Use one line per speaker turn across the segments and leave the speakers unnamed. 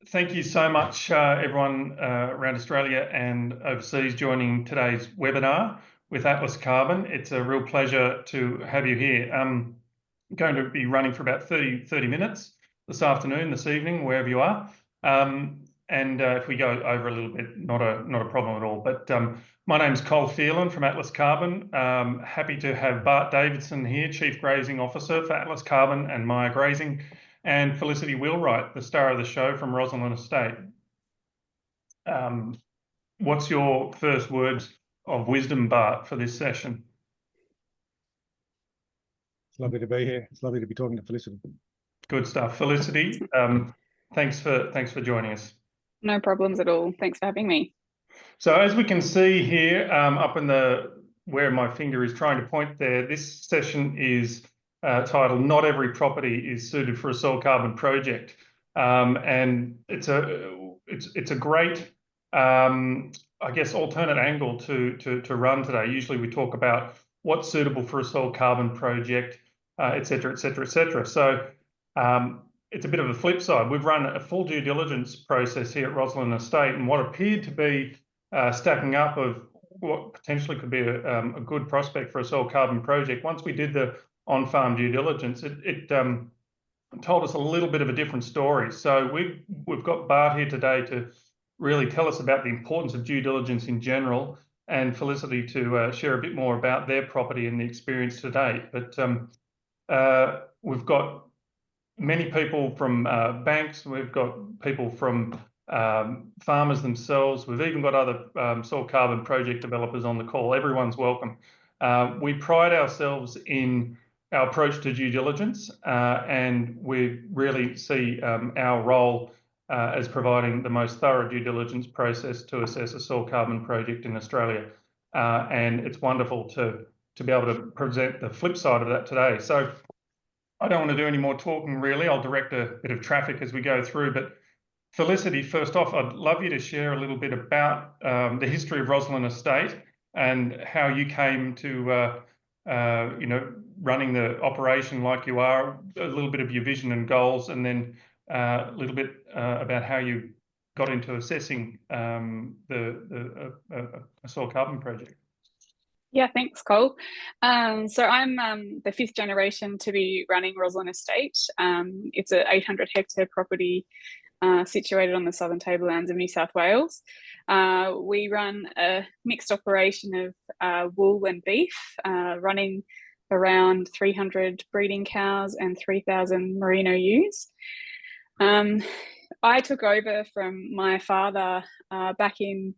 Thank you so much, everyone around Australia and overseas joining today's webinar with Atlas Carbon. It's a real pleasure to have you here. I'm going to be running for about 30 minutes this afternoon, this evening, wherever you are. If we go over a little bit, not a problem at all. But my name's Col Phelan from Atlas Carbon. Happy to have Bart Davidson here, Chief Grazing Officer for Atlas Carbon and Maya Grazing, and Felicity Wheelwright, the star of the show from Roslyn Estate. What's your first words of wisdom, Bart, for this session?
It's lovely to be here. It's lovely to be talking to Felicity.
Good stuff. Felicity, thanks for joining us.
No problems at all. Thanks for having me.
So as we can see here, up in where my finger is trying to point there, this session is titled "Not Every Property is Suited for a Soil Carbon Project," and it's a great, I guess, alternate angle to run today. Usually we talk about what's suitable for a soil carbon project, et cetera, et cetera, et cetera. So it's a bit of a flip side. We've run a full due diligence process here at Rosalyn Estate, and what appeared to be stacking up of what potentially could be a good prospect for a soil carbon project. Once we did the on-farm due diligence, it told us a little bit of a different story. So we've got Bart here today to really tell us about the importance of due diligence in general, and Felicity to share a bit more about their property and the experience to date. But we've got many people from banks, we've got people from farmers themselves, we've even got other soil carbon project developers on the call. Everyone's welcome. We pride ourselves in our approach to due diligence, and we really see our role as providing the most thorough due diligence process to assess a soil carbon project in Australia. And it's wonderful to be able to present the flip side of that today. So I don't want to do any more talking, really. I'll direct a bit of traffic as we go through. But Felicity, first off, I'd love you to share a little bit about the history of Roslyn Estate and how you came to running the operation like you are, a little bit of your vision and goals, and then a little bit about how you got into assessing a soil carbon project.
Yeah, thanks, Cole. So I'm the fifth generation to be running Roslyn Estate. It's an 800 hectare property situated on the southern tablelands of New South Wales. We run a mixed operation of wool and beef, running around 300 breeding cows and 3,000 merino ewes. I took over from my father back in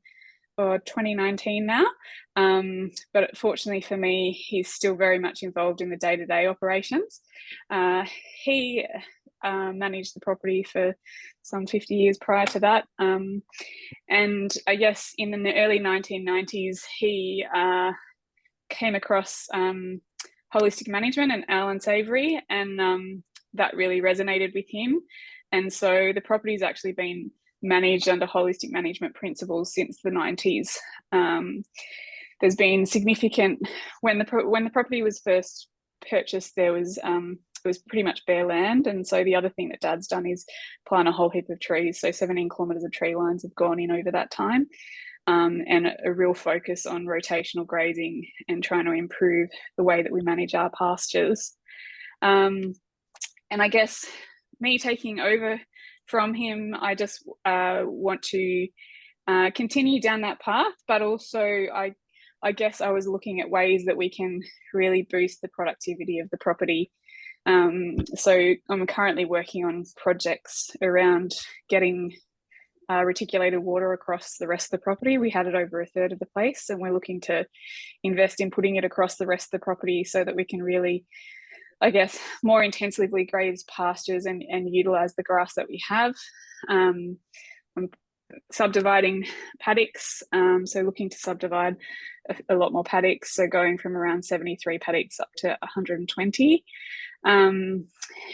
2019 now, but fortunately for me, he's still very much involved in the day-to-day operations. He managed the property for some 50 years prior to that, and I guess in the early 1990s he came across holistic management and Alan Savory, and that really resonated with him. And so the property's actually been managed under holistic management principles since the 90s. There's been significant, when the property was first purchased, there was it was pretty much bare land, and so the other thing that Dad's done is plant a whole heap of trees. So 17 kilometres of tree lines have gone in over that time, and a real focus on rotational grazing and trying to improve the way that we manage our pastures. And I guess me taking over from him, I just want to continue down that path, but also I guess I was looking at ways that we can really boost the productivity of the property. So I'm currently working on projects around getting reticulated water across the rest of the property. We had it over a third of the place, and we're looking to invest in putting it across the rest of the property so that we can really, I guess, more intensively graze pastures and utilise the grass that we have. I'm subdividing paddocks, so looking to subdivide a lot more paddocks, so going from around 73 paddocks up to 120. And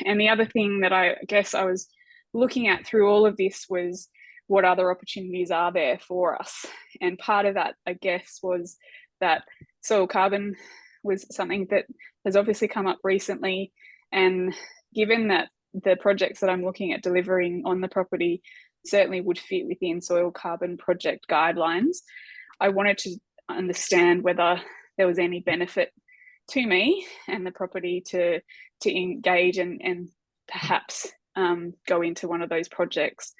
the other thing that I guess I was looking at through all of this was what other opportunities are there for us. And part of that, I guess, was that soil carbon was something that has obviously come up recently. And given that the projects that I'm looking at delivering on the property certainly would fit within soil carbon project guidelines. I wanted to understand whether there was any benefit to me and the property to engage and perhaps go into one of those projects.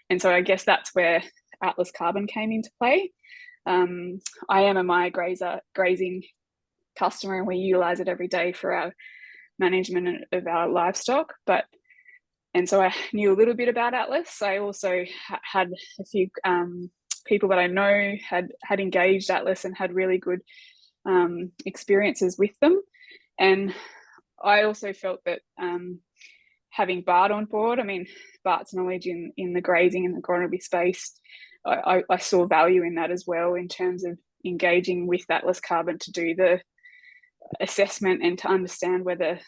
And so I guess that's where Atlas Carbon came into play. I am a Maya grazing customer, and we utilize it every day for our management of our livestock. And so I knew a little bit about Atlas. I also had a few people that I know had engaged Atlas and had really good experiences with them. And I also felt that having Bart on board, I mean, Bart's knowledge in the grazing and the agronomy space, I saw value in that as well, in terms of engaging with Atlas Carbon to do the assessment and to understand whether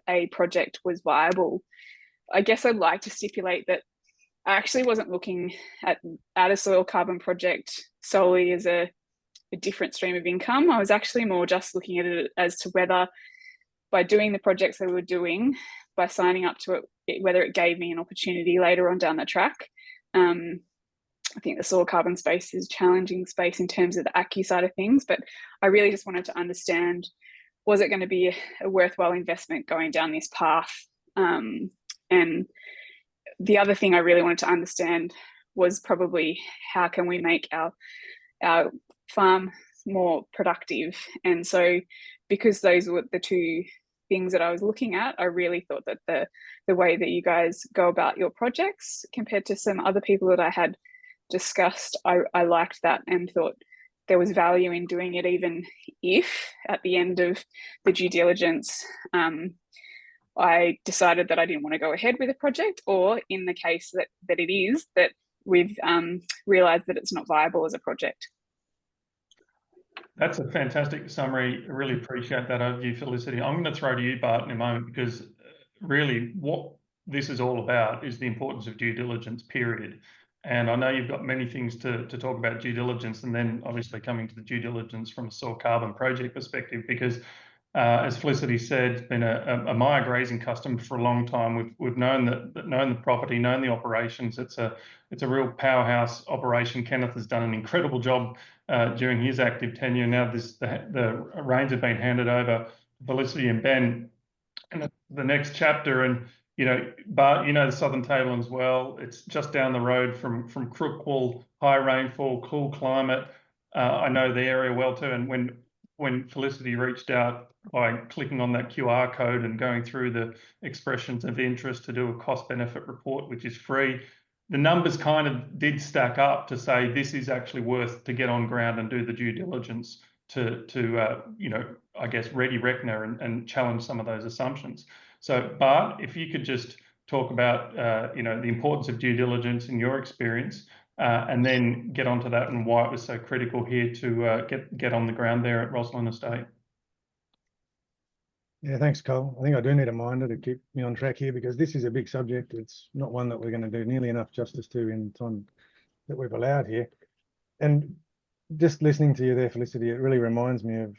a project was viable. I guess I'd like to stipulate that I actually wasn't looking at a soil carbon project solely as a different stream of income. I was actually more just looking at it as to whether, by doing the projects that we were doing, by signing up to it, whether it gave me an opportunity later on down the track. I think the soil carbon space is a challenging space in terms of the ACCU side of things, but I really just wanted to understand, was it going to be a worthwhile investment going down this path? And the other thing I really wanted to understand was probably, how can we make our farm more productive? And so, because those were the two things that I was looking at, I really thought that the way that you guys go about your projects compared to some other people that I had discussed, I liked that and thought there was value in doing it, even if at the end of the due diligence I decided that I didn't want to go ahead with a project, or in the case that it is, that we've realised that it's not viable as a project.
That's a fantastic summary. I really appreciate that overview, Felicity. I'm going to throw to you, Bart, in a moment, because really what this is all about is the importance of due diligence, period. And I know you've got many things to talk about due diligence, and then obviously coming to the due diligence from a soil carbon project perspective, because as Felicity said, it's been a Maya grazing customer for a long time. We've known the property, known the operations. It's a real powerhouse operation. Kenneth has done an incredible job during his active tenure. Now the reins have been handed over to Felicity and Ben, and the next chapter. And Bart, the Southern Tablelands well. It's just down the road from Crookwell. High rainfall, cool climate. I know the area well too. And when Felicity reached out by clicking on that QR code and going through the expressions of interest to do a cost benefit report, which is free, the numbers kind of did stack up to say this is actually worth to get on ground and do the due diligence to I guess ready reckoner and challenge some of those assumptions. So Bart, if you could just talk about the importance of due diligence in your experience, and then get onto that and why it was so critical here to get on the ground there at Roslyn Estate.
Yeah, thanks, Cole. I think I do need a minder to keep me on track here, because this is a big subject. It's not one that we're going to do nearly enough justice to in time that we've allowed here. And just listening to you there, Felicity, it really reminds me of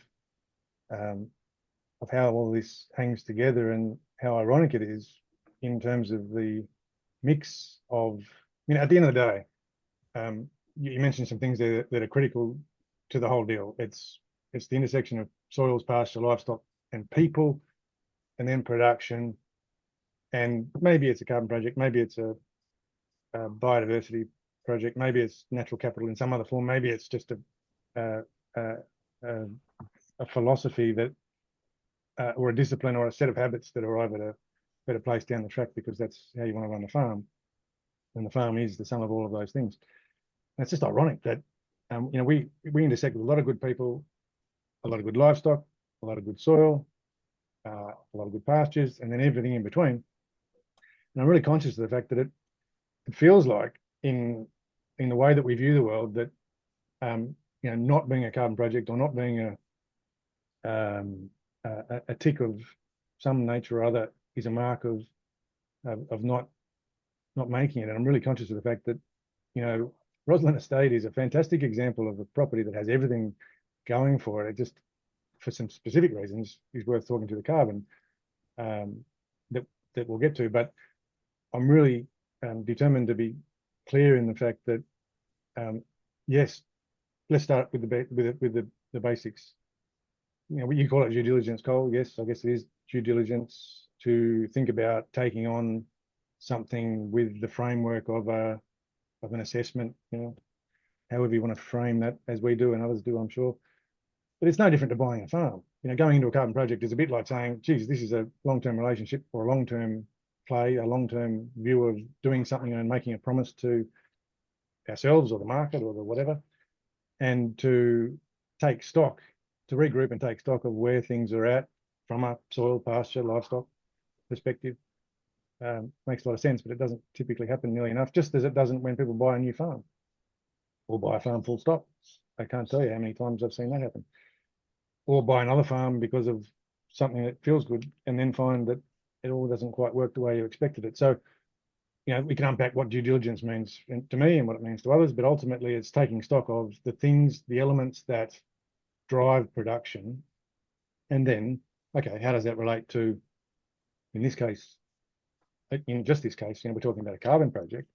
how all this hangs together and how ironic it is in terms of the mix of, at the end of the day, you mentioned some things there that are critical to the whole deal. It's the intersection of soils, pasture, livestock, and people, and then production. And maybe it's a carbon project, maybe it's a biodiversity project, maybe it's natural capital in some other form, maybe it's just a philosophy that or a discipline or a set of habits that arrive at a better place down the track, because that's how you want to run the farm, and the farm is the sum of all of those things. And it's just ironic that we intersect with a lot of good people, a lot of good livestock, a lot of good soil, a lot of good pastures, and then everything in between. And I'm really conscious of the fact that it feels like in the way that we view the world that not being a carbon project or not being a tick of some nature or other is a mark of not making it. And I'm really conscious of the fact that Rosalyn Estate is a fantastic example of a property that has everything going for it. It just, for some specific reasons, is worth talking to the carbon that we'll get to. But I'm really determined to be clear in the fact that yes, let's start with the basics. You know, what you call it due diligence, Cole. Yes, I guess it is due diligence to think about taking on something with the framework of an assessment. You know, however you want to frame that, as we do and others do, I'm sure. But it's no different to buying a farm. You know, going into a carbon project is a bit like saying, geez, this is a long-term relationship or a long-term play, a long-term view of doing something and making a promise to ourselves or the market or the whatever, and to take stock, to regroup and take stock of where things are at from a soil, pasture, livestock perspective. Makes a lot of sense, but it doesn't typically happen nearly enough, just as it doesn't when people buy a new farm or buy a farm full stop. I can't tell you how many times I've seen that happen. Or buy another farm because of something that feels good and then find that it all doesn't quite work the way you expected it. So, you know, we can unpack what due diligence means to me and what it means to others, but ultimately it's taking stock of the things, the elements that drive production. And then, okay, how does that relate to, in this case, in just this case, you know, we're talking about a carbon project.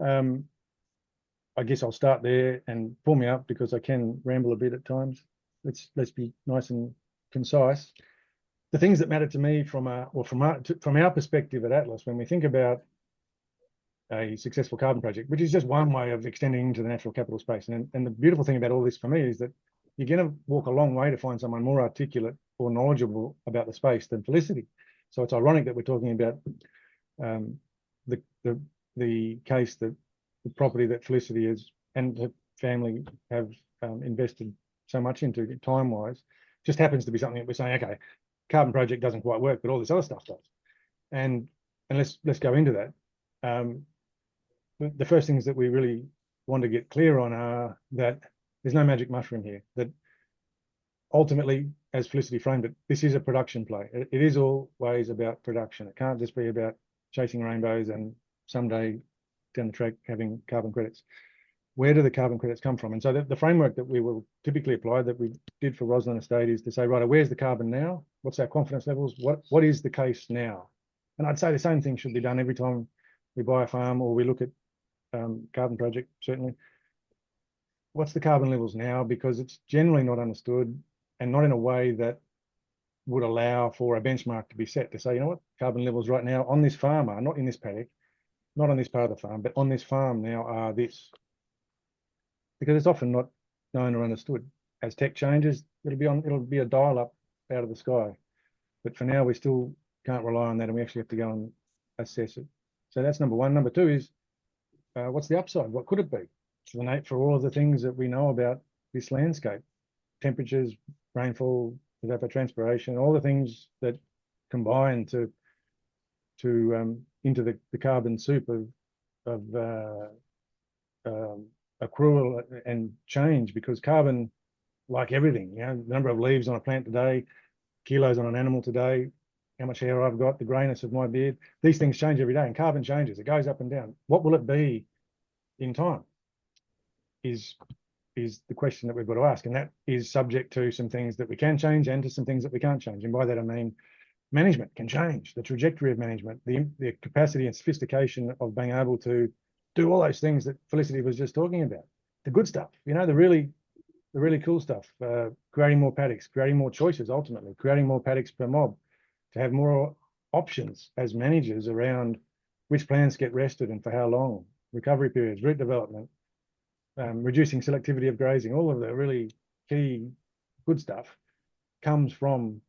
I guess I'll start there and pull me up because I can ramble a bit at times. Let's be nice and concise. The things that matter to me from our perspective at Atlas, when we think about a successful carbon project, which is just one way of extending into the natural capital space. And the beautiful thing about all this for me is that you're going to walk a long way to find someone more articulate or knowledgeable about the space than Felicity. So it's ironic that we're talking about the case that the property that Felicity is and her family have invested so much into time-wise, just happens to be something that we're saying, okay, carbon project doesn't quite work, but all this other stuff does. And let's go into that. The first things that we really want to get clear on are that there's no magic mushroom here, that ultimately, as Felicity framed it, this is a production play. It is always about production. It can't just be about chasing rainbows and someday down the track having carbon credits. Where do the carbon credits come from? And so the framework that we will typically apply, that we did for Roslyn Estate, is to say, right, where's the carbon now? What's our confidence levels? What is the case now? And I'd say the same thing should be done every time we buy a farm or we look at carbon project, certainly. What's the carbon levels now? Because it's generally not understood and not in a way that would allow for a benchmark to be set to say, you know what, carbon levels right now on this farm are, not in this paddock, not on this part of the farm, but on this farm now are this. Because it's often not known or understood. As tech changes, it'll be a dial up out of the sky. But for now, we still can't rely on that, and we actually have to go and assess it. So that's number one. Number two is, what's the upside? What could it be? For all of the things that we know about this landscape, temperatures, rainfall, evapotranspiration, all the things that combine to into the carbon soup of accrual and change, because carbon, like everything, you know, the number of leaves on a plant today, kilos on an animal today, how much hair I've got, the grayness of my beard, these things change every day, and carbon changes. It goes up and down. What will it be in time is the question that we've got to ask, and that is subject to some things that we can change and to some things that we can't change. And by that I mean management can change, the trajectory of management, the capacity and sophistication of being able to do all those things that Felicity was just talking about. The good stuff, you know, the really cool stuff, creating more paddocks, creating more choices, ultimately, creating more paddocks per mob, to have more options as managers around which plants get rested and for how long, recovery periods, root development, reducing selectivity of grazing, all of the really key good stuff comes from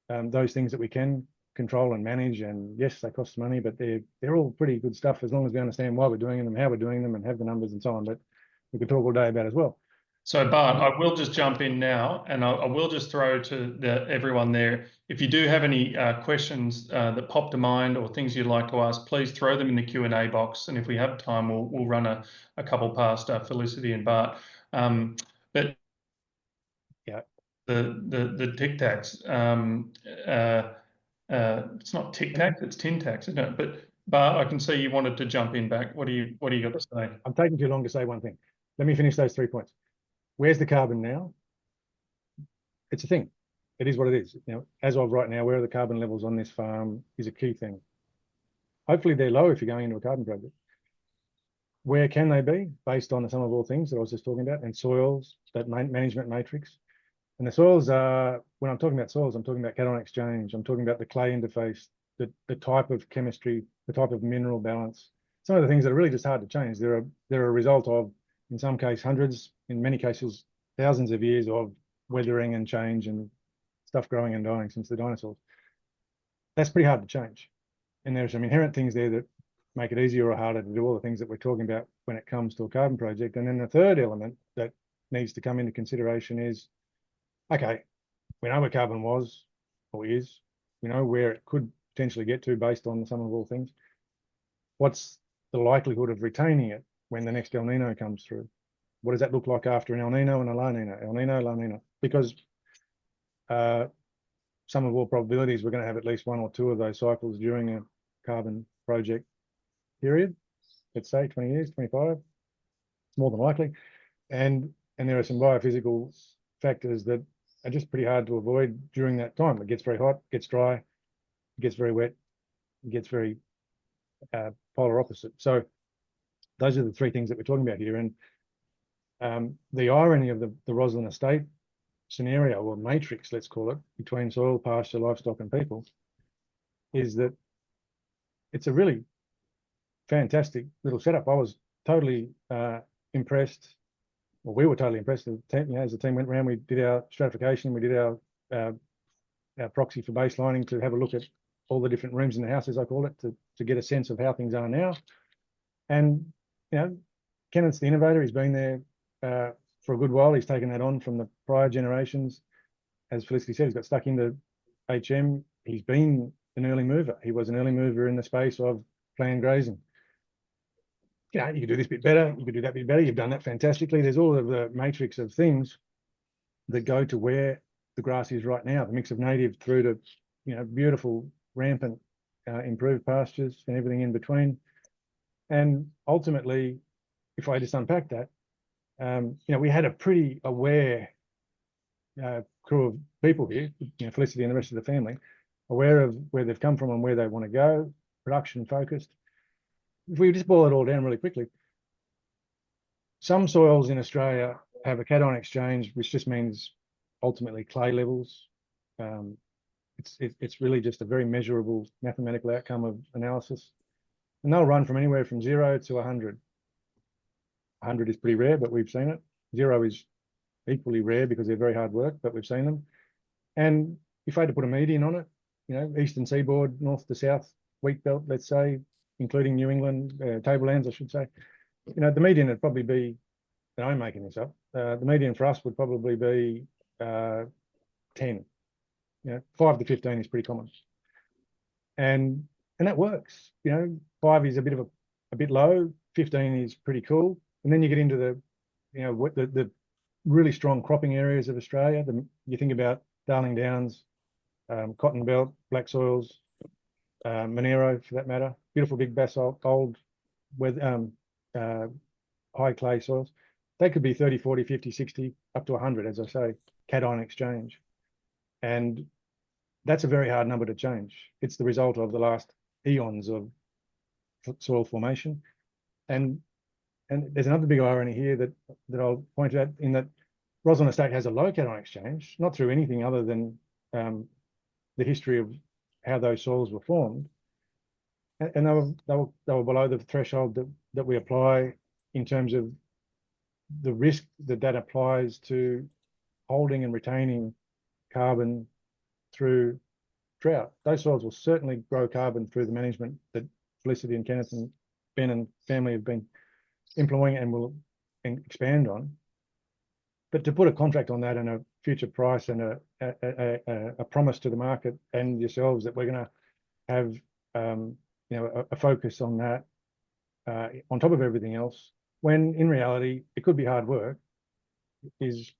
those things that we can control and manage. And yes, they cost money, but they're all pretty good stuff as long as we understand why we're doing them, how we're doing them, and have the numbers and so on. But we could talk all day about it as well.
So Bart, I will just jump in now, and I will just throw to everyone there, if you do have any questions that pop to mind or things you'd like to ask, please throw them in the Q&A box, and if we have time, we'll run a couple past Felicity and Bart. But
yeah,
the tic tacs, it's not tic tacs, it's tin tacs, isn't it? But Bart, I can see you wanted to jump in back. What do you got to say?
I'm taking too long to say one thing. Let me finish those 3 points. Where's the carbon now? It's a thing. It is what it is. You know, as of right now, where are the carbon levels on this farm is a key thing. hopefully they're low if you're going into a carbon project. Where can they be? Based on the sum of all things that I was just talking about, and soils, that management matrix. And the soils are, when I'm talking about soils, I'm talking about cation exchange, I'm talking about the clay interface, the type of chemistry, the type of mineral balance. Some of the things that are really just hard to change. They're a result of, in some cases, hundreds, in many cases, thousands of years of weathering and change and stuff growing and dying since the dinosaurs. That's pretty hard to change. And there's some inherent things there that make it easier or harder to do all the things that we're talking about when it comes to a carbon project. And then the third element that needs to come into consideration is, okay, we know where carbon was or is, we know where it could potentially get to based on the sum of all things. What's the likelihood of retaining it when the next El Nino comes through? What does that look like after an El Nino and a La Nina? El Nino, La Nina. Because some of all probabilities, we're going to have at least one or two of those cycles during a carbon project period. Let's say 20 years, 25. It's more than likely. And there are some biophysical factors that are just pretty hard to avoid during that time. It gets very hot, gets dry, it gets very wet, it gets very polar opposite. So those are the three things that we're talking about here. And the irony of the Roslyn Estate scenario, or matrix, let's call it, between soil, pasture, livestock, and people, is that it's a really fantastic little setup. I was totally impressed. Well, we were totally impressed. As the team went around, we did our stratification, we did our proxy for baselining to have a look at all the different rooms in the house, as I call it, to get a sense of how things are now. And Kenneth's the innovator. He's been there for a good while. He's taken that on from the prior generations. As Felicity said, he's got stuck into HM. He's been an early mover. He was an early mover in the space of planned grazing. You could do this bit better, you could do that bit better. You've done that fantastically. There's all of the matrix of things that go to where the grass is right now, the mix of native through to, beautiful, rampant, improved pastures and everything in between. And ultimately, if I just unpack that, we had a pretty aware crew of people here, Felicity and the rest of the family, aware of where they've come from and where they want to go, production focused. If we just boil it all down really quickly, some soils in Australia have a cation exchange, which just means ultimately clay levels. It's really just a very measurable mathematical outcome of analysis. And they'll run from anywhere from 0 to 100. 100 is pretty rare, but we've seen it. 0 is equally rare because they're very hard work, but we've seen them. And if I had to put a median on it, eastern seaboard, north to south, wheat belt, let's say, including New England, tablelands, I should say, the median would probably be, and I'm making this up, the median for us would probably be 10. 5 to 15 is pretty common. And that works. 5 is a bit low, 15 is pretty cool. And then you get into the really strong cropping areas of Australia. You think about Darling Downs, Cotton Belt, black soils, Monero for that matter, beautiful big basalt, old with high clay soils. They could be 30, 40, 50, 60, up to 100, as I say, cation exchange. And that's a very hard number to change. It's the result of the last eons of soil formation. And there's another big irony here that I'll point out, in that Rosalyn Estate has a low cation exchange, not through anything other than the history of how those soils were formed. And they were below the threshold that we apply in terms of the risk that applies to holding and retaining carbon through drought. Those soils will certainly grow carbon through the management that Felicity and Kenneth and Ben and family have been employing and will expand on. But to put a contract on that and a future price and a promise to the market and yourselves that we're going to have a focus on that on top of everything else, when in reality it could be hard work, is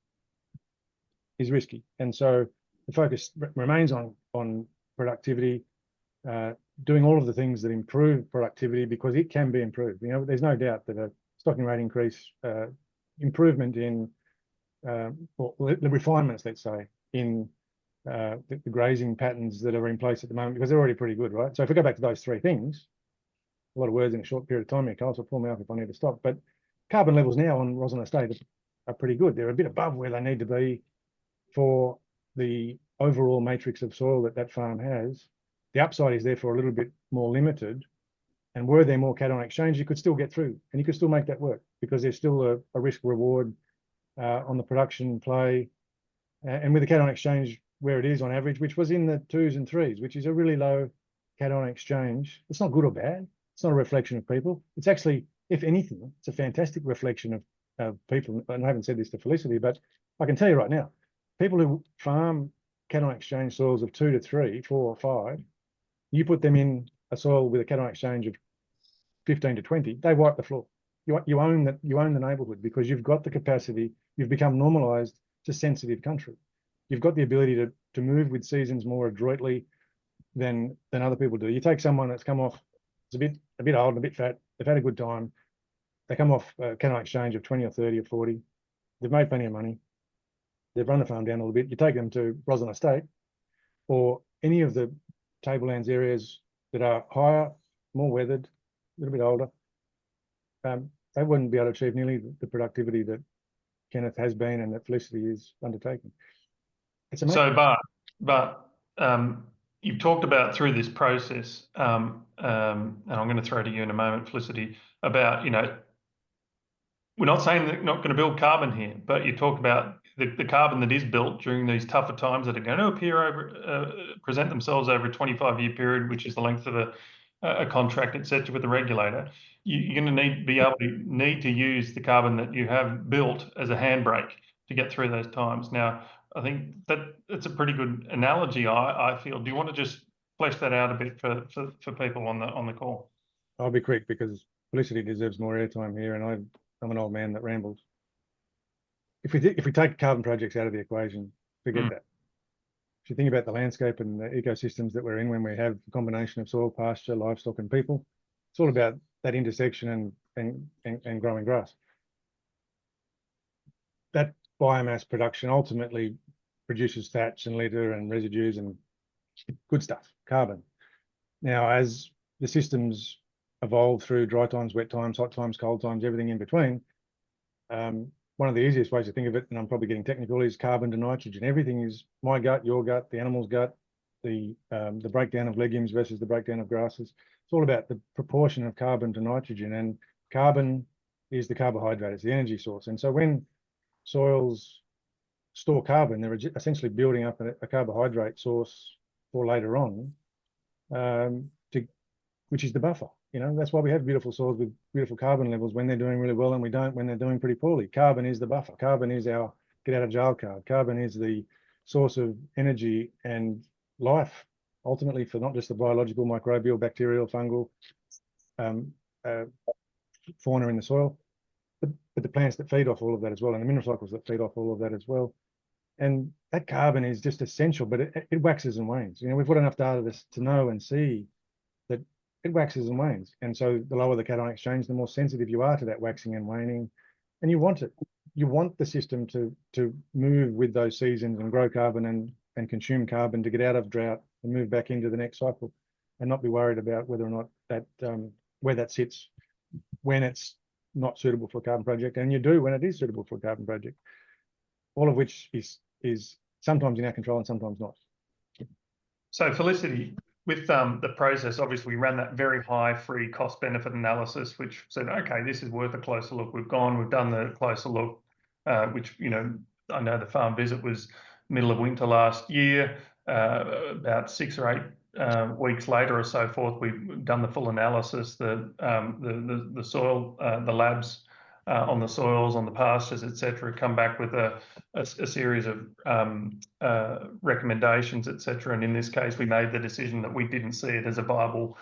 risky. And so the focus remains on productivity, doing all of the things that improve productivity, because it can be improved. There's no doubt that a stocking rate increase, improvement in the refinements, let's say, in the grazing patterns that are in place at the moment, because they're already pretty good, right? So if we go back to those three things, a lot of words in a short period of time here, Carl, so pull me up if I need to stop. But carbon levels now on Roslyn Estate are pretty good. They're a bit above where they need to be for the overall matrix of soil that farm has. The upside is therefore a little bit more limited. And were there more cation exchange, you could still get through and you could still make that work because there's still a risk reward on the production play. And with the cation exchange where it is on average, which was in the 2s and 3s, which is a really low cation exchange, it's not good or bad. It's not a reflection of people. It's actually, if anything, it's a fantastic reflection of people. And I haven't said this to Felicity, but I can tell you right now, people who farm cation exchange soils of 2 to 3, 4 or 5, you put them in a soil with a cation exchange of 15 to 20, they wipe the floor. You own the neighbourhood because you've got the capacity. You've become normalised to sensitive country. You've got the ability to move with seasons more adroitly than other people do. You take someone that's come off, it's a bit old and a bit fat. They've had a good time. They come off a cation exchange of 20 or 30 or 40. They've made plenty of money. They've run the farm down a little bit. You take them to Roslyn Estate or any of the tablelands areas that are higher, more weathered, a little bit older, they wouldn't be able to achieve nearly the productivity that Kenneth has been and that Felicity is undertaking. It's amazing.
So, but you've talked about through this process, and I'm going to throw to you in a moment, Felicity, about, we're not saying that you're not going to build carbon here, but you talk about the carbon that is built during these tougher times that are going to present themselves over a 25-year period, which is the length of a contract, etc., with the regulator. You're going to need to use the carbon that you have built as a handbrake to get through those times. Now, I think that it's a pretty good analogy, I feel. Do you want to just flesh that out a bit for people on the call?
I'll be quick because Felicity deserves more airtime here, and I'm an old man that rambles. If we take carbon projects out of the equation, forget that. If you think about the landscape and the ecosystems that we're in when we have a combination of soil, pasture, livestock, and people, it's all about that intersection and growing grass. That biomass production ultimately produces thatch and litter and residues and good stuff, carbon. Now, as the systems evolve through dry times, wet times, hot times, cold times, everything in between, one of the easiest ways to think of it, and I'm probably getting technical, is carbon to nitrogen. Everything is my gut, your gut, the animal's gut, the breakdown of legumes versus the breakdown of grasses. It's all about the proportion of carbon to nitrogen, and carbon is the carbohydrate, it's the energy source. And so when soils store carbon, they're essentially building up a carbohydrate source for later on, which is the buffer. That's why we have beautiful soils with beautiful carbon levels when they're doing really well, and we don't when they're doing pretty poorly. Carbon is the buffer. Carbon is our get out of jail card. Carbon is the source of energy and life, ultimately, for not just the biological, microbial, bacterial, fungal fauna in the soil, but the plants that feed off all of that as well, and the mineral cycles that feed off all of that as well. And that carbon is just essential, but it waxes and wanes. We've got enough data to know and see that it waxes and wanes. And so the lower the cation exchange, the more sensitive you are to that waxing and waning. And you want it. You want the system to move with those seasons and grow carbon and consume carbon to get out of drought and move back into the next cycle, and not be worried about whether or not that where that sits when it's not suitable for a carbon project, and you do when it is suitable for a carbon project. All of which is sometimes in our control and sometimes not.
So Felicity, with the process, obviously we ran that very high free cost benefit analysis, which said, okay, this is worth a closer look. We've done the closer look, which, I know the farm visit was middle of winter last year, about 6 or 8 weeks later or so forth, we've done the full analysis, the soil, the labs on the soils, on the pastures, etc., come back with a series of recommendations, etc. And in this case, we made the decision that we didn't see it as a viable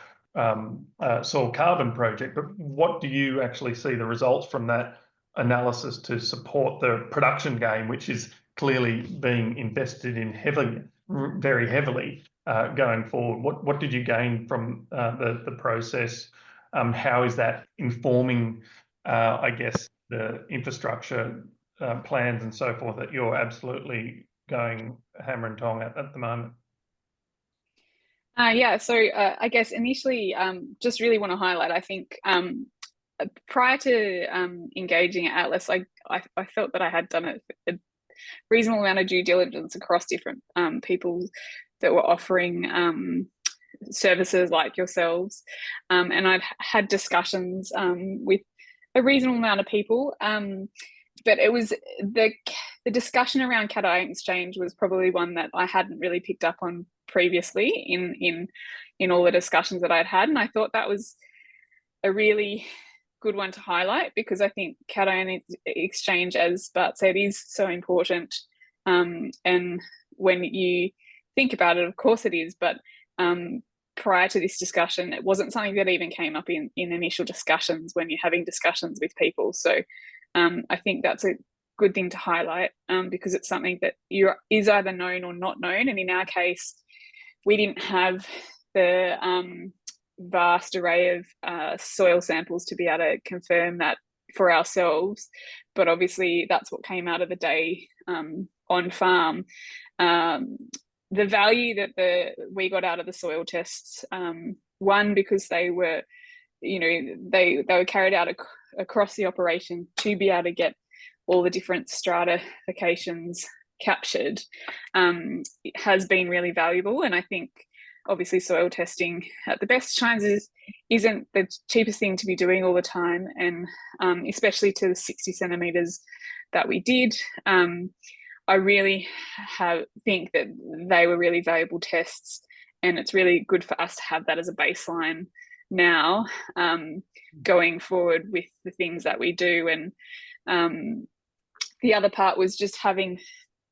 soil carbon project. But what do you actually see the results from that analysis to support the production gain, which is clearly being invested in very heavily going forward? What did you gain from the process? How is that informing, I guess, the infrastructure plans and so forth that you're absolutely going hammer and tong at the moment?
Yeah, so I guess initially, just really want to highlight, I think prior to engaging at Atlas, I felt that I had done a reasonable amount of due diligence across different people that were offering services like yourselves, and I'd had discussions with a reasonable amount of people, but it was the discussion around cation exchange was probably one that I hadn't really picked up on previously in all the discussions that I'd had, and I thought that was a really good one to highlight, because I think cation exchange, as Bart said, is so important, and when you think about it, of course it is, but prior to this discussion, it wasn't something that even came up in initial discussions when you're having discussions with people. So I think that's a good thing to highlight, because it's something that is either known or not known. And in our case, we didn't have the vast array of soil samples to be able to confirm that for ourselves. But obviously that's what came out of the day on farm. The value that we got out of the soil tests, one, because they were, they were carried out across the operation to be able to get all the different stratifications captured, has been really valuable. And I think obviously soil testing at the best times isn't the cheapest thing to be doing all the time, and especially to the 60 centimeters that we did. I really think that they were really valuable tests, and it's really good for us to have that as a baseline now, going forward with the things that we do. And the other part was just having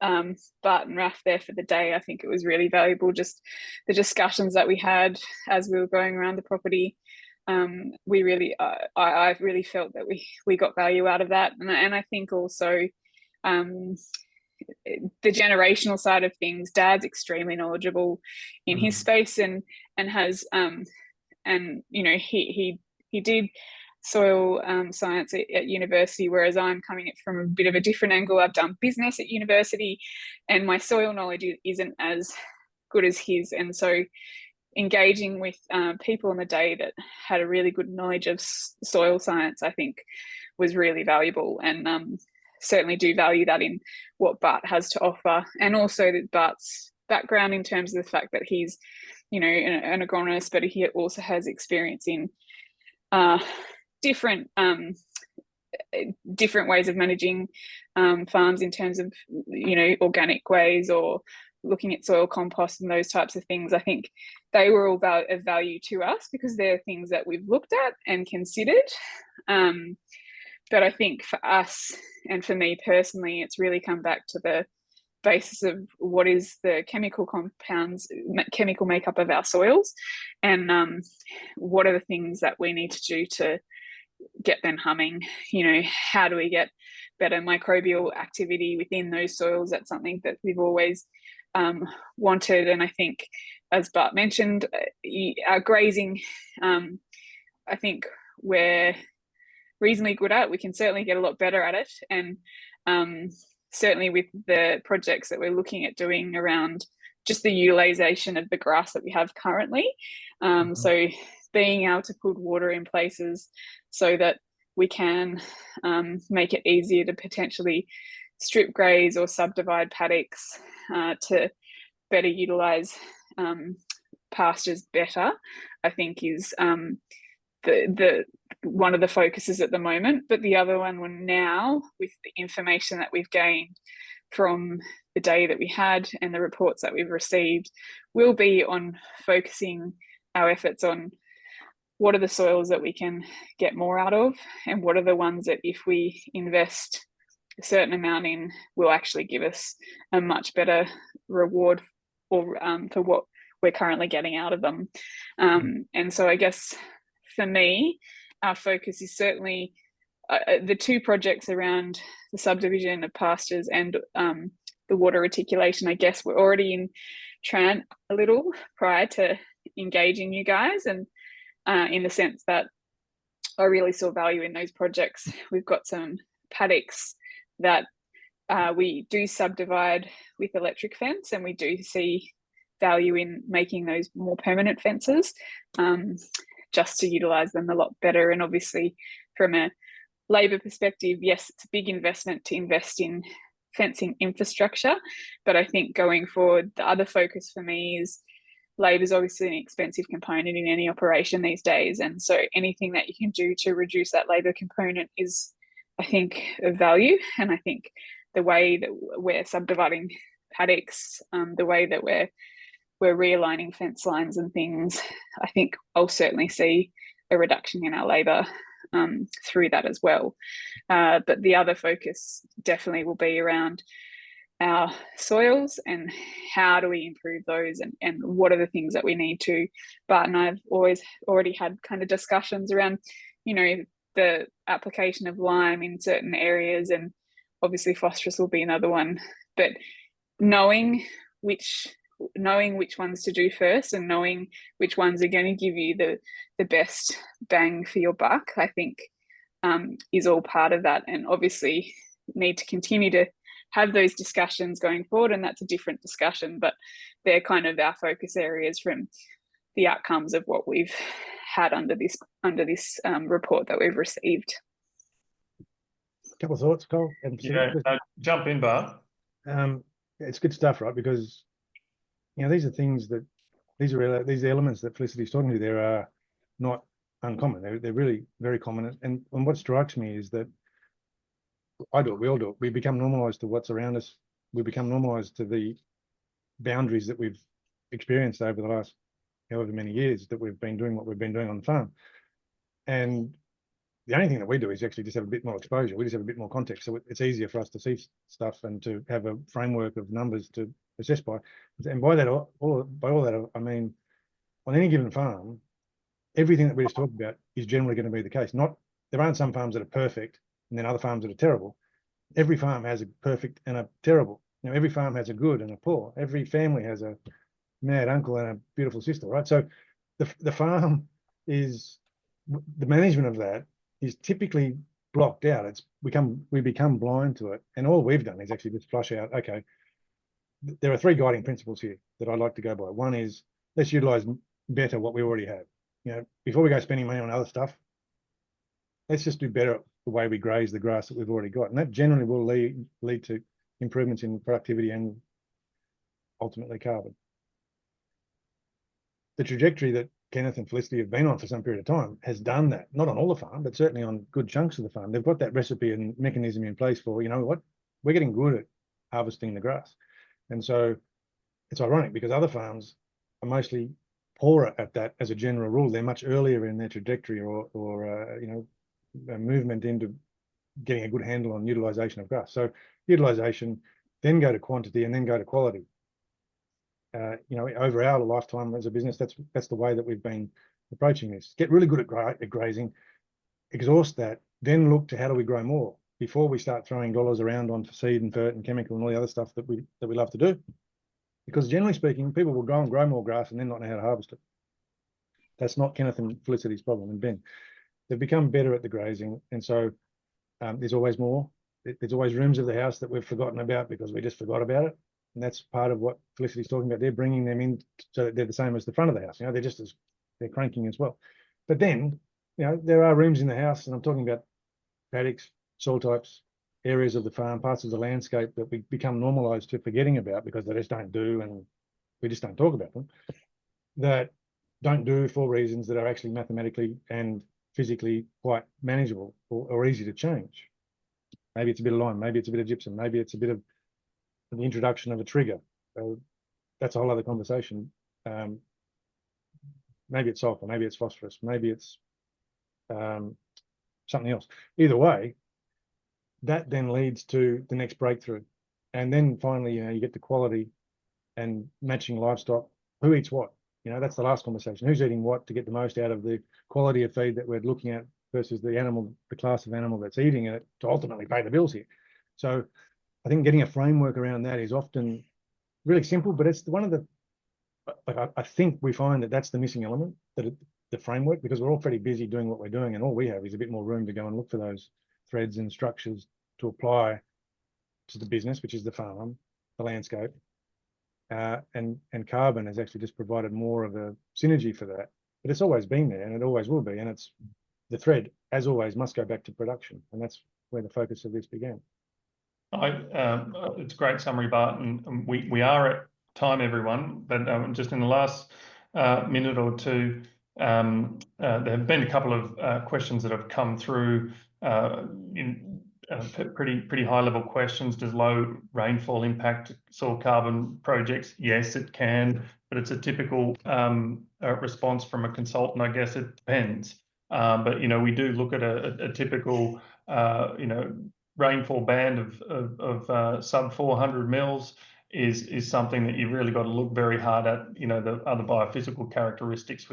Bart and Raf there for the day. I think it was really valuable, just the discussions that we had as we were going around the property. We really, I really felt that we got value out of that, and I think also the generational side of things. Dad's extremely knowledgeable in his space, and has and he did soil science at university, whereas I'm coming at from a bit of a different angle. I've done business at university, and my soil knowledge isn't as good as his, and so engaging with people on the day that had a really good knowledge of soil science, I think, was really valuable, and certainly do value that in what Bart has to offer, and also that Bart's background in terms of the fact that he's, an agronomist, but he also has experience in different ways of managing farms in terms of, organic ways, or looking at soil compost and those types of things. I think they were all of value to us because they're things that we've looked at and considered. But I think for us, and for me personally, it's really come back to the basis of what is the chemical makeup of our soils, and what are the things that we need to do to get them humming. How do we get better microbial activity within those soils? That's something that we've always wanted, and I think, as Bart mentioned, our grazing, I think we're reasonably good at. We can certainly get a lot better at it, and certainly with the projects that we're looking at doing around just the utilization of the grass that we have currently. So being able to put water in places so that we can make it easier to potentially strip graze or subdivide paddocks to better utilize pastures better, I think is the one of the focuses at the moment. But the other one now, with the information that we've gained from the day that we had and the reports that we've received, will be on focusing our efforts on what are the soils that we can get more out of, and what are the ones that if we invest a certain amount in will actually give us a much better reward or for what we're currently getting out of them. And so I guess for me, our focus is certainly the two projects around the subdivision of pastures and the water reticulation. I guess we're already in Trant a little prior to engaging you guys, and in the sense that I really saw value in those projects. We've got some paddocks that we do subdivide with electric fence, and we do see value in making those more permanent fences, just to utilise them a lot better. And obviously from a labour perspective, yes, it's a big investment to invest in fencing infrastructure, but I think going forward, the other focus for me is labour is obviously an expensive component in any operation these days, and so anything that you can do to reduce that labour component is, I think, of value. And I think the way that we're subdividing paddocks, the way that we're realigning fence lines and things, I think I'll certainly see a reduction in our labour through that as well. But the other focus definitely will be around our soils and how do we improve those, and what are the things that we need to. Bart and I've already had kind of discussions around, you know, the application of lime in certain areas, and obviously phosphorus will be another one, but knowing which ones to do first and knowing which ones are going to give you the best bang for your buck, I think is all part of that. And obviously need to continue to have those discussions going forward, and that's a different discussion, but they're kind of our focus areas from the outcomes of what we've had under this report that we've received.
A couple of thoughts, Cole?
Yeah, jump in, Bart.
It's good stuff, right? Because, you know, these are things that, these elements that Felicity's talking to, there are not uncommon. They're really very common. And what strikes me is that we all do it. We become normalized to what's around us. We become normalized to the boundaries that we've experienced over the last however many years that we've been doing what we've been doing on the farm. And the only thing that we do is actually just have a bit more exposure. We just have a bit more context. So it's easier for us to see stuff and to have a framework of numbers to assess by. And by all that, I mean, on any given farm, everything that we just talked about is generally going to be the case. There aren't some farms that are perfect and then other farms that are terrible. Every farm has a perfect and a terrible. You know, every farm has a good and a poor. Every family has a mad uncle and a beautiful sister, right? So the farm is, the management of that is typically blocked out. We become blind to it. And all we've done is actually just flush out, okay, there are three guiding principles here that I'd like to go by. One is, let's utilize better what we already have. You know, before we go spending money on other stuff, let's just do better the way we graze the grass that we've already got. And that generally will lead to improvements in productivity and ultimately carbon. The trajectory that Kenneth and Felicity have been on for some period of time has done that, not on all the farm, but certainly on good chunks of the farm. They've got that recipe and mechanism in place for, you know what, we're getting good at harvesting the grass. And so it's ironic because other farms are mostly poorer at that as a general rule. They're much earlier in their trajectory or you know, a movement into getting a good handle on utilization of grass. So utilization, then go to quantity, and then go to quality. You know, over our lifetime as a business, that's the way that we've been approaching this. Get really good at grazing, exhaust that, then look to how do we grow more before we start throwing dollars around on seed and fert and chemical and all the other stuff that we love to do. Because generally speaking, people will go and grow more grass and then not know how to harvest it. That's not Kenneth and Felicity's problem, and Ben. They've become better at the grazing, and so there's always more. There's always rooms of the house that we've forgotten about because we just forgot about it. And that's part of what Felicity's talking about. They're bringing them in so that they're the same as the front of the house. You know, they're cranking as well. But then, you know, there are rooms in the house, and I'm talking about paddocks, soil types, areas of the farm, parts of the landscape that we become normalized to forgetting about because they just don't do, and we just don't talk about them, that don't do for reasons that are actually mathematically and physically quite manageable or easy to change. Maybe it's a bit of lime, maybe it's a bit of gypsum, maybe it's a bit of the introduction of a trigger. That's a whole other conversation. Maybe it's sulfur, maybe it's phosphorus, maybe it's something else. Either way, that then leads to the next breakthrough. And then finally, you know, you get to quality and matching livestock. Who eats what? You know, that's the last conversation. Who's eating what to get the most out of the quality of feed that we're looking at versus the animal, the class of animal that's eating it to ultimately pay the bills here. So I think getting a framework around that is often really simple, but it's one of the, like, I think we find that that's the missing element, the framework, because we're all pretty busy doing what we're doing, and all we have is a bit more room to go and look for those threads and structures to apply to the business, which is the farm, the landscape, and carbon has actually just provided more of a synergy for that. But it's always been there, and it always will be. And it's the thread, as always, must go back to production, and that's where the focus of this began.
It's a great summary, Bart, and we are at time, everyone. But just in the last minute or two, there have been a couple of questions that have come through in pretty high level questions. Does low rainfall impact soil carbon projects? Yes, it can, but it's a typical response from a consultant. I guess it depends. But we do look at a typical rainfall band of sub 400 mils is something that you've really got to look very hard at. The other biophysical characteristics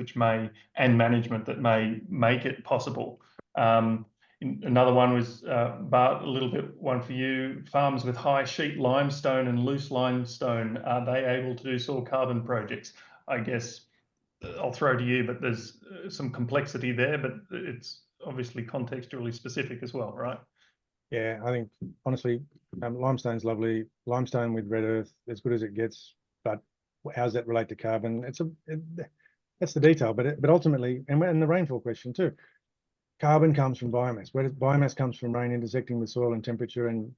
and management that may make it possible. Another one was, Bart, a little bit one for you. Farms with high sheet limestone and loose limestone, are they able to do soil carbon projects? I guess I'll throw to you, but there's some complexity there, but it's obviously contextually specific as well, right?
Yeah, I think honestly, limestone's lovely. Limestone with red earth, as good as it gets. But how does that relate to carbon? That's the detail. But ultimately, and the rainfall question too. Carbon comes from biomass. Biomass comes from rain intersecting with soil and temperature and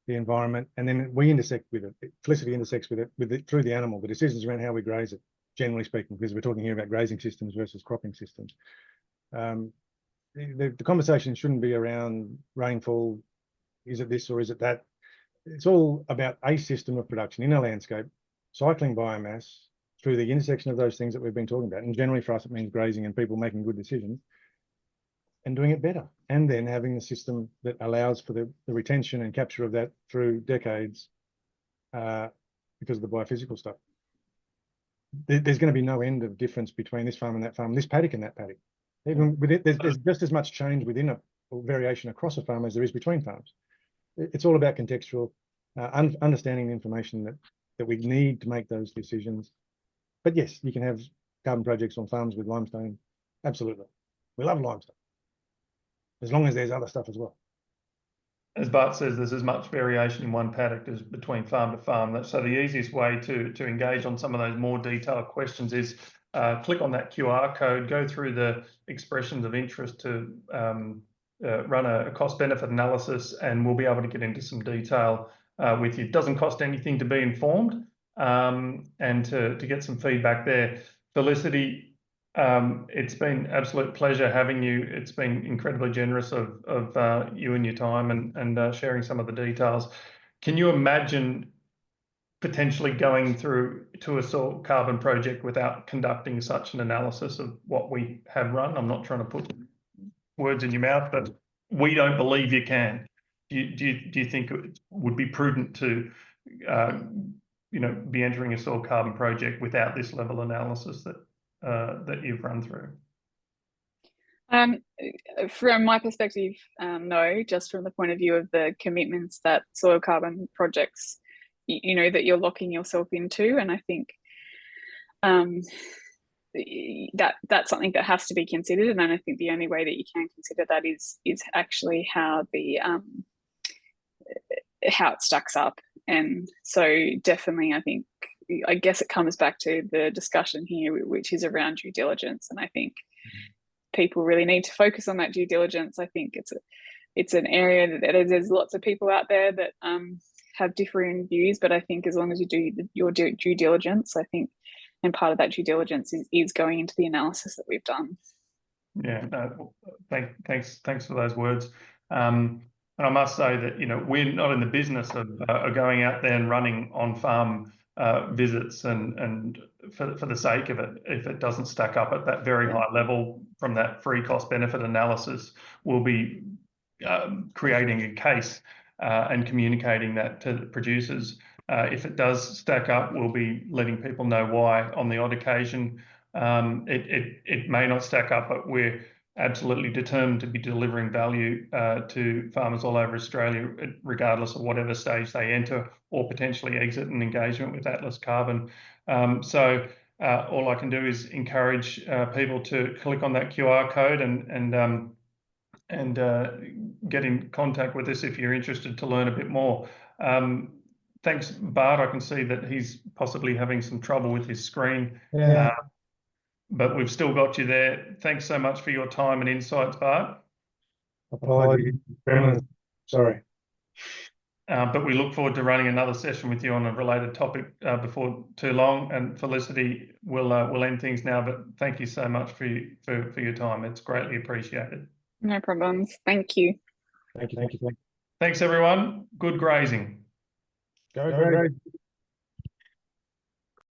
the environment, and then we intersect with it. Felicity intersects with it through the animal. The decisions around how we graze it, generally speaking, because we're talking here about grazing systems versus cropping systems. The conversation shouldn't be around rainfall. Is it this or is it that? It's all about a system of production in a landscape, cycling biomass through the intersection of those things that we've been talking about. And generally for us, it means grazing and people making good decisions and doing it better. And then having a system that allows for the retention and capture of that through decades because of the biophysical stuff. There's going to be no end of difference between this farm and that farm, this paddock and that paddock. Even with it, there's just as much change within or variation across a farm as there is between farms. It's all about contextual, understanding the information that we need to make those decisions. But yes, you can have carbon projects on farms with limestone. Absolutely. We love limestone, as long as there's other stuff as well.
As Bart says, there's as much variation in one paddock as between farm to farm. So the easiest way to engage on some of those more detailed questions is click on that QR code, go through the expressions of interest to run a cost-benefit analysis, and we'll be able to get into some detail with you. It doesn't cost anything to be informed and to get some feedback there. Felicity, it's been an absolute pleasure having you. It's been incredibly generous of you and your time and sharing some of the details. Can you imagine potentially going through to a soil carbon project without conducting such an analysis of what we have run? I'm not trying to put words in your mouth, but we don't believe you can. Do you think it would be prudent to be entering a soil carbon project without this level of analysis that you've run through?
From my perspective, no, just from the point of view of the commitments that soil carbon projects that you're locking yourself into. And I think that's something that has to be considered. And I think the only way that you can consider that is actually how it stacks up. And so definitely, I guess it comes back to the discussion here, which is around due diligence. And I think people really need to focus on that due diligence. I think it's an area that there's lots of people out there that have differing views, but I think as long as you do your due diligence, I think, and part of that due diligence is going into the analysis that we've done.
Yeah, thanks for those words. And I must say that we're not in the business of going out there and running on-farm visits and for the sake of it. If it doesn't stack up at that very high level from that free cost-benefit analysis, we'll be creating a case and communicating that to the producers. If it does stack up, we'll be letting people know why. On the odd occasion, it may not stack up, but we're absolutely determined to be delivering value to farmers all over Australia, regardless of whatever stage they enter or potentially exit an engagement with Atlas Carbon. So all I can do is encourage people to click on that QR code and get in contact with us if you're interested to learn a bit more. thanks, Bart. I can see that he's possibly having some trouble with his screen.
Yeah.
But we've still got you there. Thanks so much for your time and insights, Bart.
Apologies. Sorry.
But we look forward to running another session with you on a related topic before too long. And Felicity, we'll end things now. But thank you so much for your time. It's greatly appreciated.
No problems. Thank you.
Thank you.
Thanks, everyone. Good grazing.
Go.